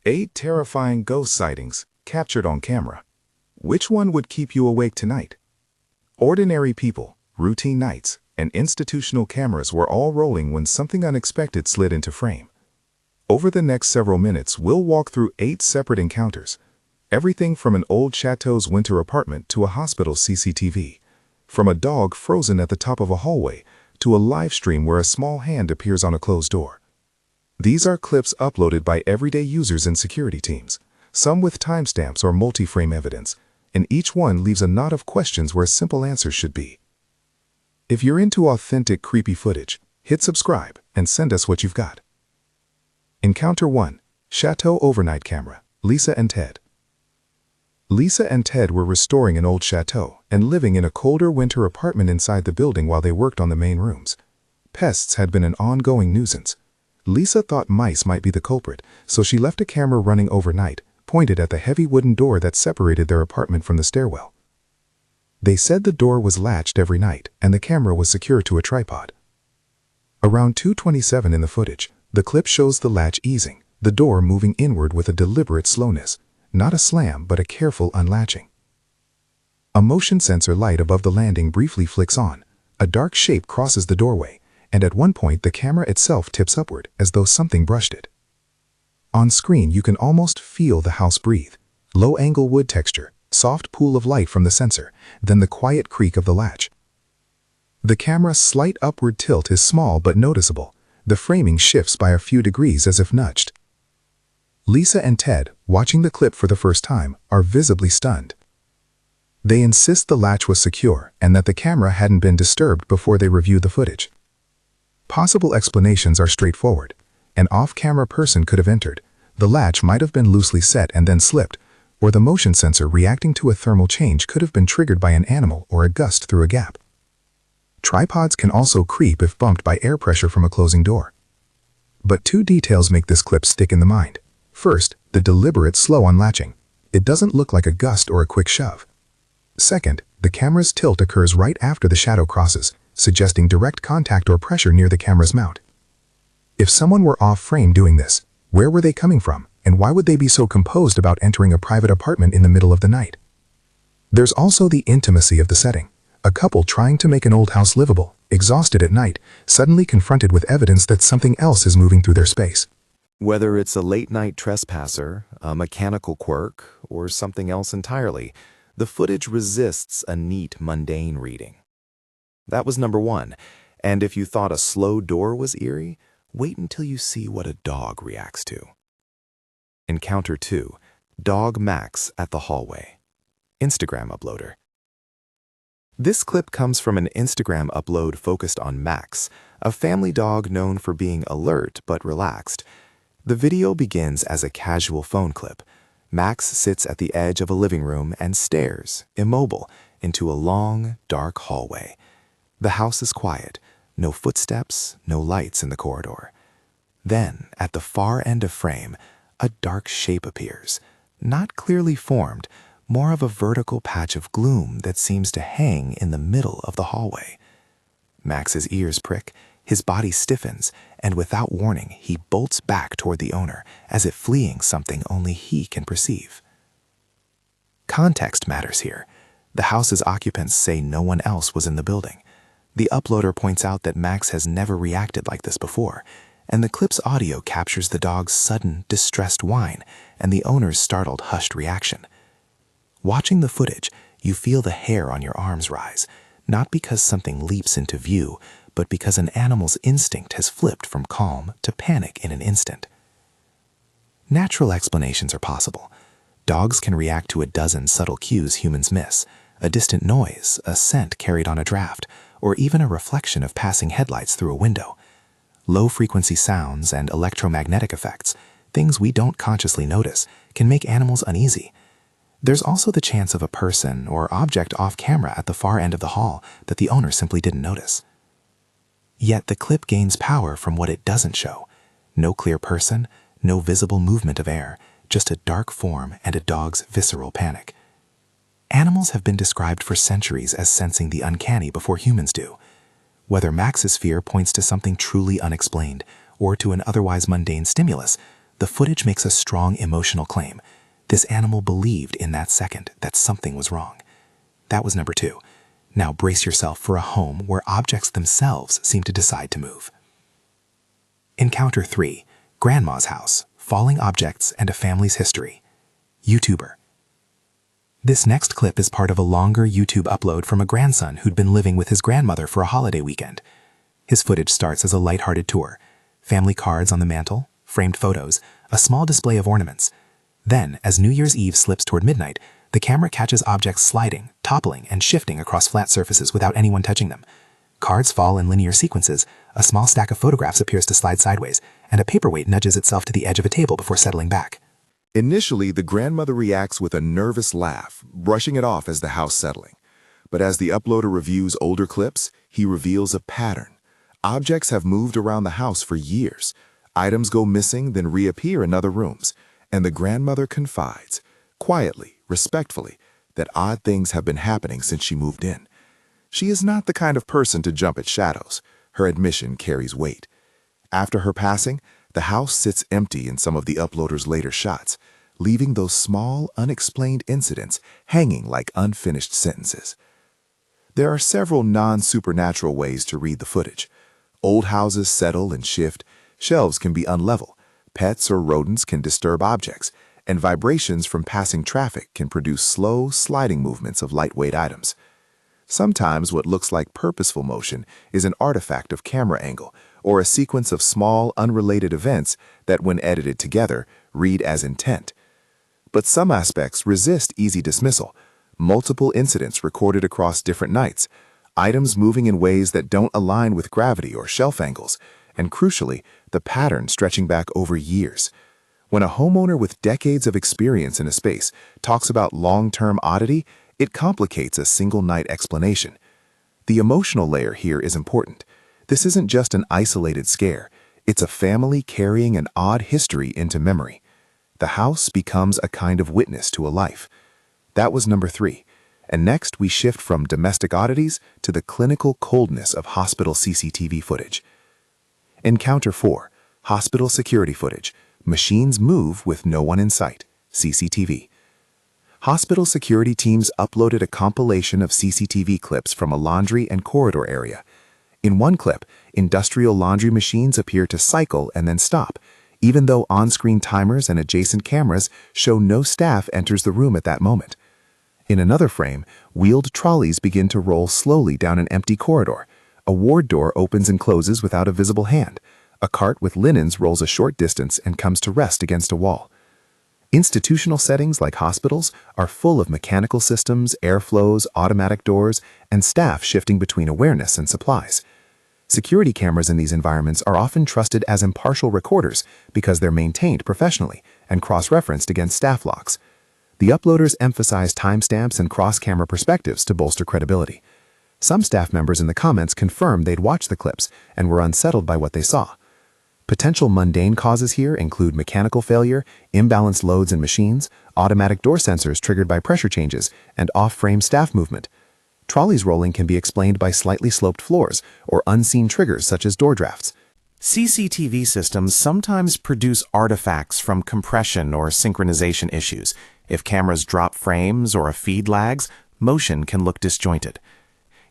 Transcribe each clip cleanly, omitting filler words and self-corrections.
8 terrifying ghost sightings captured on camera. Which one would keep you awake tonight? Ordinary people, routine nights, and institutional cameras were all rolling when something unexpected slid into frame. Over the next several minutes, we'll walk through 8 separate encounters. Everything from an old chateau's winter apartment to a hospital's CCTV. From a dog frozen at the top of a hallway to a live stream where a small hand appears on a closed door. These are clips uploaded by everyday users and security teams, some with timestamps or multi-frame evidence, and each one leaves a knot of questions where simple answers should be. If you're into authentic creepy footage, hit subscribe and send us what you've got. Encounter 1. Chateau Overnight Camera, Lisa and Ted. Lisa and Ted were restoring an old chateau and living in a colder winter apartment inside the building while they worked on the main rooms. Pests had been an ongoing nuisance. Lisa thought mice might be the culprit, so she left a camera running overnight, pointed at the heavy wooden door that separated their apartment from the stairwell. They said the door was latched every night and the camera was secured to a tripod. Around 2:27 in the footage, the clip shows the latch easing, the door moving inward with a deliberate slowness, not a slam but a careful unlatching. A motion sensor light above the landing briefly flicks on. A dark shape crosses the doorway, and at one point the camera itself tips upward as though something brushed it. On screen you can almost feel the house breathe. Low-angle wood texture, soft pool of light from the sensor, then the quiet creak of the latch. The camera's slight upward tilt is small but noticeable. The framing shifts by a few degrees as if nudged. Lisa and Ted, watching the clip for the first time, are visibly stunned. They insist the latch was secure and that the camera hadn't been disturbed before they reviewed the footage. Possible explanations are straightforward. An off-camera person could have entered, the latch might have been loosely set and then slipped, or the motion sensor reacting to a thermal change could have been triggered by an animal or a gust through a gap. Tripods can also creep if bumped by air pressure from a closing door. But 2 details make this clip stick in the mind. First, the deliberate slow unlatching. It doesn't look like a gust or a quick shove. Second, the camera's tilt occurs right after the shadow crosses, suggesting direct contact or pressure near the camera's mount. If someone were off-frame doing this, where were they coming from, and why would they be so composed about entering a private apartment in the middle of the night? There's also the intimacy of the setting. A couple trying to make an old house livable, exhausted at night, suddenly confronted with evidence that something else is moving through their space. Whether it's a late-night trespasser, a mechanical quirk, or something else entirely, the footage resists a neat, mundane reading. That was number 1, and if you thought a slow door was eerie, wait until you see what a dog reacts to. Encounter 2. Dog Max at the hallway. Instagram uploader. This clip comes from an Instagram upload focused on Max, a family dog known for being alert but relaxed. The video begins as a casual phone clip. Max sits at the edge of a living room and stares, immobile, into a long, dark hallway. The house is quiet, no footsteps, no lights in the corridor. Then, at the far end of frame, a dark shape appears, not clearly formed, more of a vertical patch of gloom that seems to hang in the middle of the hallway. Max's ears prick, his body stiffens, and without warning, he bolts back toward the owner, as if fleeing something only he can perceive. Context matters here. The house's occupants say no one else was in the building. The uploader points out that Max has never reacted like this before, and the clip's audio captures the dog's sudden, distressed whine and the owner's startled, hushed reaction. Watching the footage, you feel the hair on your arms rise, not because something leaps into view, but because an animal's instinct has flipped from calm to panic in an instant. Natural explanations are possible. Dogs can react to a dozen subtle cues humans miss: a distant noise, a scent carried on a draft, or even a reflection of passing headlights through a window. Low-frequency sounds and electromagnetic effects, things we don't consciously notice, can make animals uneasy. There's also the chance of a person or object off-camera at the far end of the hall that the owner simply didn't notice. Yet the clip gains power from what it doesn't show. No clear person, no visible movement of air, just a dark form and a dog's visceral panic. Animals have been described for centuries as sensing the uncanny before humans do. Whether Max's fear points to something truly unexplained or to an otherwise mundane stimulus, The footage makes a strong emotional claim. This animal believed in that second that something was wrong. That was number 2. Now brace yourself for a home where objects themselves seem to decide to move. Encounter 3. Grandma's House, Falling Objects and a Family's History. YouTuber. This next clip is part of a longer YouTube upload from a grandson who'd been living with his grandmother for a holiday weekend. His footage starts as a lighthearted tour. Family cards on the mantle, framed photos, a small display of ornaments. Then, as New Year's Eve slips toward midnight, the camera catches objects sliding, toppling, and shifting across flat surfaces without anyone touching them. Cards fall in linear sequences, a small stack of photographs appears to slide sideways, and a paperweight nudges itself to the edge of a table before settling back. Initially, the grandmother reacts with a nervous laugh, brushing it off as the house settling. But as the uploader reviews older clips, he reveals a pattern. Objects have moved around the house for years. Items go missing, then reappear in other rooms. And the grandmother confides, quietly, respectfully, that odd things have been happening since she moved in. She is not the kind of person to jump at shadows. Her admission carries weight. After her passing, the house sits empty in some of the uploader's later shots, leaving those small, unexplained incidents hanging like unfinished sentences. There are several non-supernatural ways to read the footage. Old houses settle and shift, shelves can be unlevel, pets or rodents can disturb objects, and vibrations from passing traffic can produce slow, sliding movements of lightweight items. Sometimes what looks like purposeful motion is an artifact of camera angle or a sequence of small, unrelated events that, when edited together, read as intent. But some aspects resist easy dismissal. Multiple incidents recorded across different nights, items moving in ways that don't align with gravity or shelf angles, and crucially, the pattern stretching back over years. When a homeowner with decades of experience in a space talks about long-term oddity, it complicates a single-night explanation. The emotional layer here is important. This isn't just an isolated scare. It's a family carrying an odd history into memory. The house becomes a kind of witness to a life. That was number 3. And next, we shift from domestic oddities to the clinical coldness of hospital CCTV footage. Encounter 4. Hospital security footage. Machines move with no one in sight. CCTV. Hospital security teams uploaded a compilation of CCTV clips from a laundry and corridor area. In one clip, industrial laundry machines appear to cycle and then stop, even though on-screen timers and adjacent cameras show no staff enters the room at that moment. In another frame, wheeled trolleys begin to roll slowly down an empty corridor. A ward door opens and closes without a visible hand. A cart with linens rolls a short distance and comes to rest against a wall. Institutional settings like hospitals are full of mechanical systems, airflows, automatic doors, and staff shifting between awareness and supplies. Security cameras in these environments are often trusted as impartial recorders because they're maintained professionally and cross-referenced against staff logs. The uploaders emphasize timestamps and cross-camera perspectives to bolster credibility. Some staff members in the comments confirmed they'd watched the clips and were unsettled by what they saw. Potential mundane causes here include mechanical failure, imbalanced loads in machines, automatic door sensors triggered by pressure changes, and off-frame staff movement. Trolleys rolling can be explained by slightly sloped floors or unseen triggers such as door drafts. CCTV systems sometimes produce artifacts from compression or synchronization issues. If cameras drop frames or a feed lags, motion can look disjointed.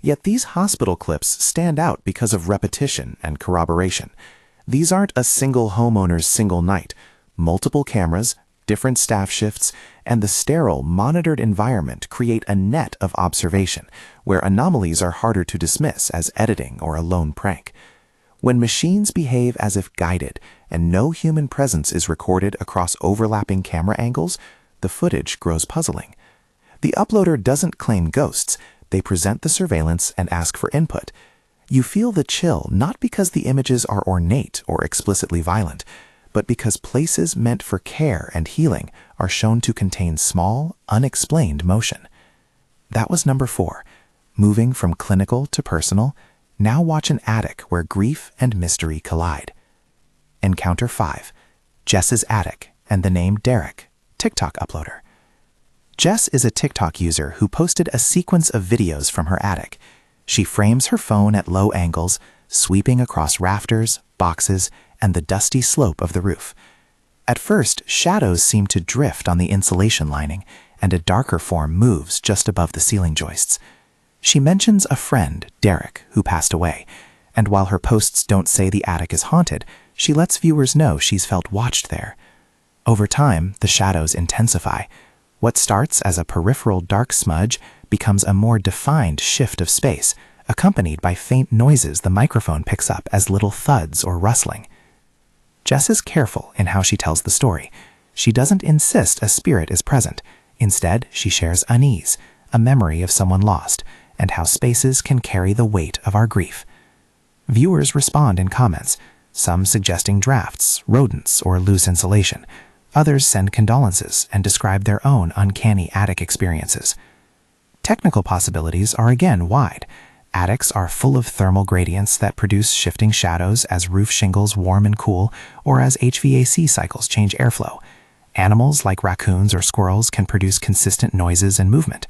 Yet these hospital clips stand out because of repetition and corroboration. These aren't a single homeowner's single night. Multiple cameras, different staff shifts, and the sterile, monitored environment create a net of observation, where anomalies are harder to dismiss as editing or a lone prank. When machines behave as if guided and no human presence is recorded across overlapping camera angles, the footage grows puzzling. The uploader doesn't claim ghosts. They present the surveillance and ask for input. You feel the chill not because the images are ornate or explicitly violent, but because places meant for care and healing are shown to contain small, unexplained motion. That was number 4. Moving from clinical to personal, now watch an attic where grief and mystery collide. Encounter 5. Jess's attic and the name Derek, TikTok uploader. Jess is a TikTok user who posted a sequence of videos from her attic. She frames her phone at low angles, sweeping across rafters, boxes, and the dusty slope of the roof. At first, shadows seem to drift on the insulation lining, and a darker form moves just above the ceiling joists. She mentions a friend, Derek, who passed away, and while her posts don't say the attic is haunted, she lets viewers know she's felt watched there. Over time, the shadows intensify. What starts as a peripheral dark smudge becomes a more defined shift of space, accompanied by faint noises the microphone picks up as little thuds or rustling. Jess is careful in how she tells the story. She doesn't insist a spirit is present. Instead, she shares unease, a memory of someone lost, and how spaces can carry the weight of our grief. Viewers respond in comments, some suggesting drafts, rodents, or loose insulation. Others send condolences and describe their own uncanny attic experiences. Technical possibilities are again wide. Attics are full of thermal gradients that produce shifting shadows as roof shingles warm and cool, or as HVAC cycles change airflow. Animals like raccoons or squirrels can produce consistent noises and movement.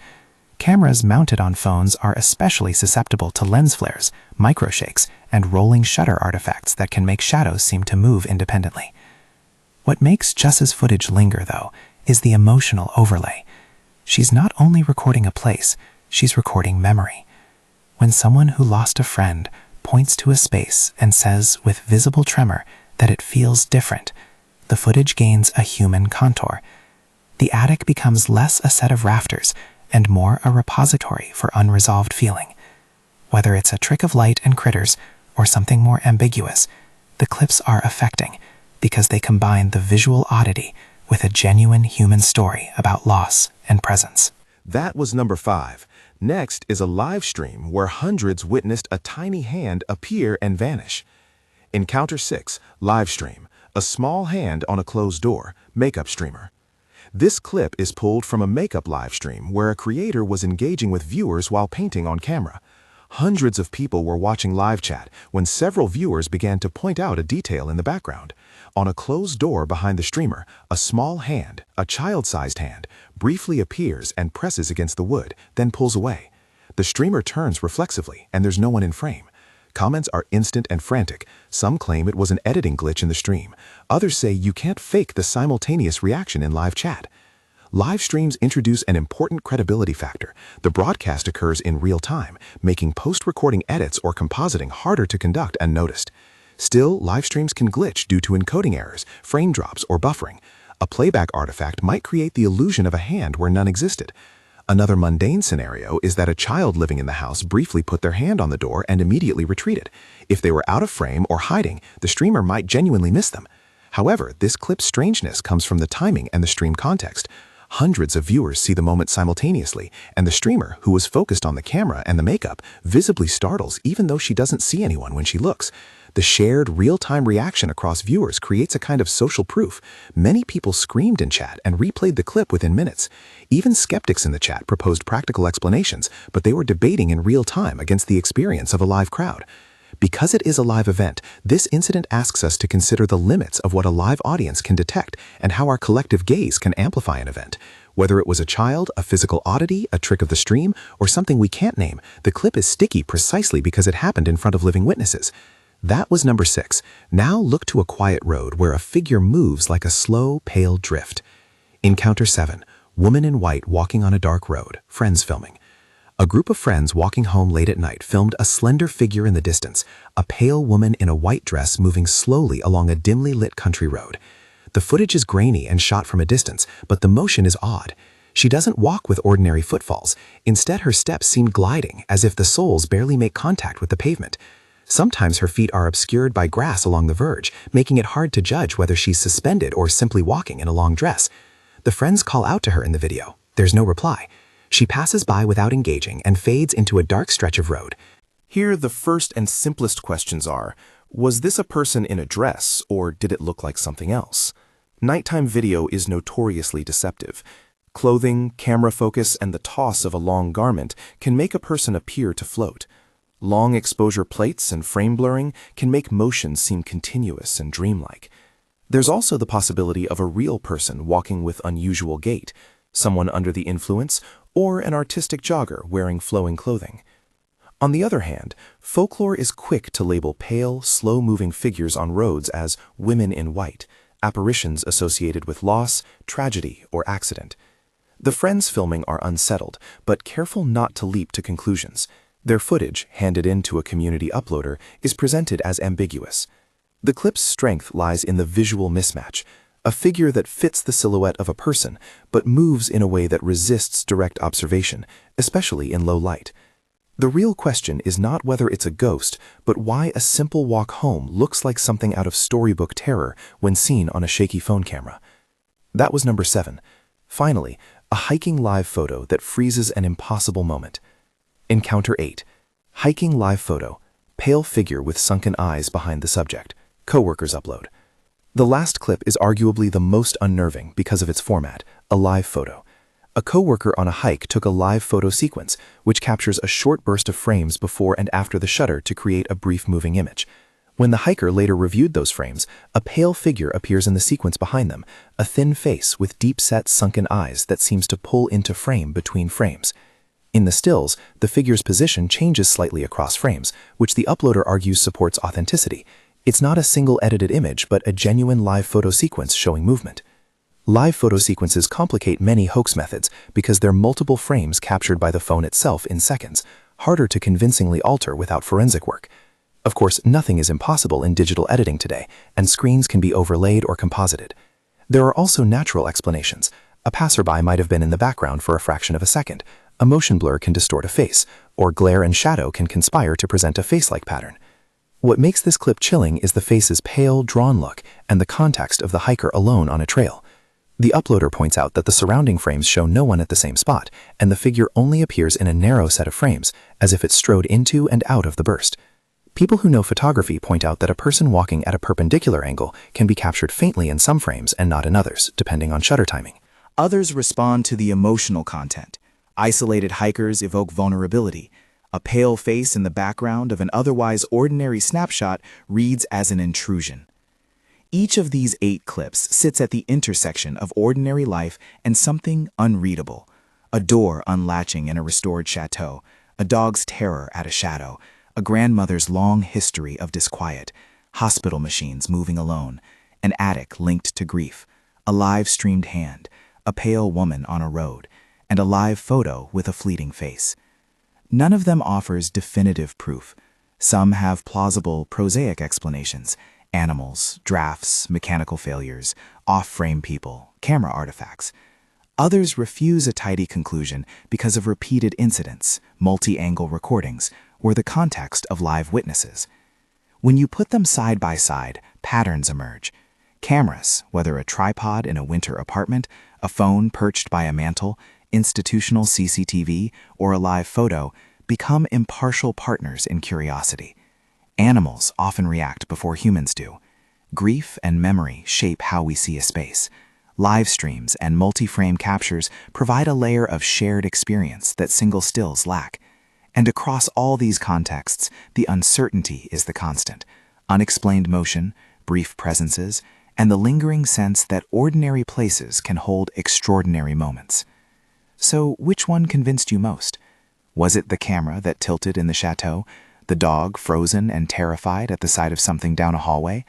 Cameras mounted on phones are especially susceptible to lens flares, microshakes, and rolling shutter artifacts that can make shadows seem to move independently. What makes Jess's footage linger, though, is the emotional overlay. She's not only recording a place, she's recording memory. When someone who lost a friend points to a space and says with visible tremor that it feels different, the footage gains a human contour. The attic becomes less a set of rafters and more a repository for unresolved feeling. Whether it's a trick of light and critters or something more ambiguous, the clips are affecting because they combine the visual oddity with a genuine human story about loss and presence. That was number 5. Next is a live stream where hundreds witnessed a tiny hand appear and vanish. Encounter 6, live stream, a small hand on a closed door, makeup streamer. This clip is pulled from a makeup live stream where a creator was engaging with viewers while painting on camera. Hundreds of people were watching live chat when several viewers began to point out a detail in the background. On a closed door behind the streamer, a small hand, a child-sized hand, briefly appears and presses against the wood, then pulls away. The streamer turns reflexively, and there's no one in frame. Comments are instant and frantic. Some claim it was an editing glitch in the stream. Others say you can't fake the simultaneous reaction in live chat. Live streams introduce an important credibility factor. The broadcast occurs in real time, making post-recording edits or compositing harder to conduct unnoticed. Still, live streams can glitch due to encoding errors, frame drops, or buffering. A playback artifact might create the illusion of a hand where none existed. Another mundane scenario is that a child living in the house briefly put their hand on the door and immediately retreated. If they were out of frame or hiding, the streamer might genuinely miss them. However, this clip's strangeness comes from the timing and the stream context. Hundreds of viewers see the moment simultaneously, and the streamer, who was focused on the camera and the makeup, visibly startles even though she doesn't see anyone when she looks. The shared real-time reaction across viewers creates a kind of social proof. Many people screamed in chat and replayed the clip within minutes. Even skeptics in the chat proposed practical explanations, but they were debating in real time against the experience of a live crowd. Because it is a live event, this incident asks us to consider the limits of what a live audience can detect and how our collective gaze can amplify an event. Whether it was a child, a physical oddity, a trick of the stream, or something we can't name, the clip is sticky precisely because it happened in front of living witnesses. That was number 6. Now look to a quiet road where a figure moves like a slow, pale drift. Encounter 7. Woman in white walking on a dark road. Friends filming. A group of friends walking home late at night filmed a slender figure in the distance, a pale woman in a white dress moving slowly along a dimly lit country road. The footage is grainy and shot from a distance, but the motion is odd. She doesn't walk with ordinary footfalls. Instead, her steps seem gliding, as if the soles barely make contact with the pavement. Sometimes her feet are obscured by grass along the verge, making it hard to judge whether she's suspended or simply walking in a long dress. The friends call out to her in the video. There's no reply. She passes by without engaging and fades into a dark stretch of road. Here, the first and simplest questions are, was this a person in a dress, or did it look like something else? Nighttime video is notoriously deceptive. Clothing, camera focus, and the toss of a long garment can make a person appear to float. Long exposure plates and frame blurring can make motion seem continuous and dreamlike. There's also the possibility of a real person walking with unusual gait, someone under the influence, or an artistic jogger wearing flowing clothing. On the other hand, folklore is quick to label pale, slow-moving figures on roads as women in white, apparitions associated with loss, tragedy, or accident. The friends filming are unsettled, but careful not to leap to conclusions. Their footage, handed in to a community uploader, is presented as ambiguous. The clip's strength lies in the visual mismatch, a figure that fits the silhouette of a person, but moves in a way that resists direct observation, especially in low light. The real question is not whether it's a ghost, but why a simple walk home looks like something out of storybook terror when seen on a shaky phone camera. That was number 7. Finally, a hiking live photo that freezes an impossible moment. Encounter 8. Hiking live photo. Pale figure with sunken eyes behind the subject. Coworkers upload. The last clip is arguably the most unnerving because of its format, a live photo. A coworker on a hike took a live photo sequence, which captures a short burst of frames before and after the shutter to create a brief moving image. When the hiker later reviewed those frames, a pale figure appears in the sequence behind them, a thin face with deep-set sunken eyes that seems to pull into frame between frames. In the stills, the figure's position changes slightly across frames, which the uploader argues supports authenticity. It's not a single edited image, but a genuine live photo sequence showing movement. Live photo sequences complicate many hoax methods because they're multiple frames captured by the phone itself in seconds, harder to convincingly alter without forensic work. Of course, nothing is impossible in digital editing today, and screens can be overlaid or composited. There are also natural explanations. A passerby might have been in the background for a fraction of a second. A motion blur can distort a face, or glare and shadow can conspire to present a face-like pattern. What makes this clip chilling is the face's pale, drawn look and the context of the hiker alone on a trail. The uploader points out that the surrounding frames show no one at the same spot, and the figure only appears in a narrow set of frames, as if it strode into and out of the burst. People who know photography point out that a person walking at a perpendicular angle can be captured faintly in some frames and not in others, depending on shutter timing. Others respond to the emotional content. Isolated hikers evoke vulnerability. A pale face in the background of an otherwise ordinary snapshot reads as an intrusion. Each of these 8 clips sits at the intersection of ordinary life and something unreadable. A door unlatching in a restored chateau, a dog's terror at a shadow, a grandmother's long history of disquiet, hospital machines moving alone, an attic linked to grief, a live-streamed hand, a pale woman on a road, and a live photo with a fleeting face. None of them offers definitive proof. Some have plausible, prosaic explanations: animals, drafts, mechanical failures, off-frame people, camera artifacts. Others refuse a tidy conclusion because of repeated incidents, multi-angle recordings, or the context of live witnesses. When you put them side by side, patterns emerge. Cameras, whether a tripod in a winter apartment, a phone perched by a mantle, institutional CCTV, or a live photo, become impartial partners in curiosity. Animals often react before humans do. Grief and memory shape how we see a space. Live streams and multi-frame captures provide a layer of shared experience that single stills lack. And across all these contexts, the uncertainty is the constant. Unexplained motion, brief presences, and the lingering sense that ordinary places can hold extraordinary moments. So, which one convinced you most? Was it the camera that tilted in the chateau? The dog frozen and terrified at the sight of something down a hallway?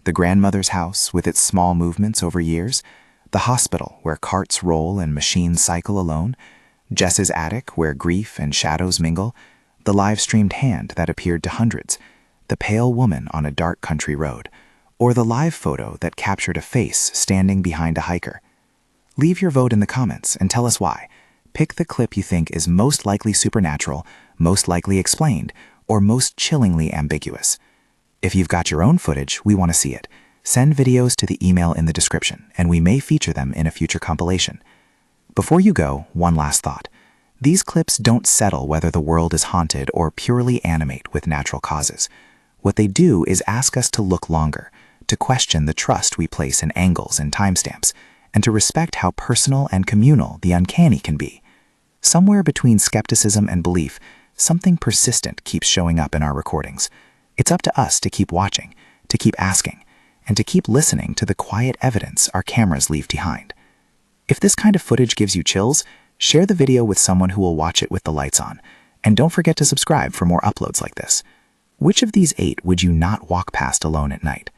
The grandmother's house with its small movements over years? The hospital where carts roll and machines cycle alone? Jess's attic where grief and shadows mingle? The live-streamed hand that appeared to hundreds? The pale woman on a dark country road? Or the live photo that captured a face standing behind a hiker? Leave your vote in the comments and tell us why. Pick the clip you think is most likely supernatural, most likely explained, or most chillingly ambiguous. If you've got your own footage, we want to see it. Send videos to the email in the description, and we may feature them in a future compilation. Before you go, one last thought. These clips don't settle whether the world is haunted or purely animate with natural causes. What they do is ask us to look longer, to question the trust we place in angles and timestamps, and to respect how personal and communal the uncanny can be. Somewhere between skepticism and belief, something persistent keeps showing up in our recordings. It's up to us to keep watching, to keep asking, and to keep listening to the quiet evidence our cameras leave behind. If this kind of footage gives you chills, share the video with someone who will watch it with the lights on, and don't forget to subscribe for more uploads like this. Which of these 8 would you not walk past alone at night?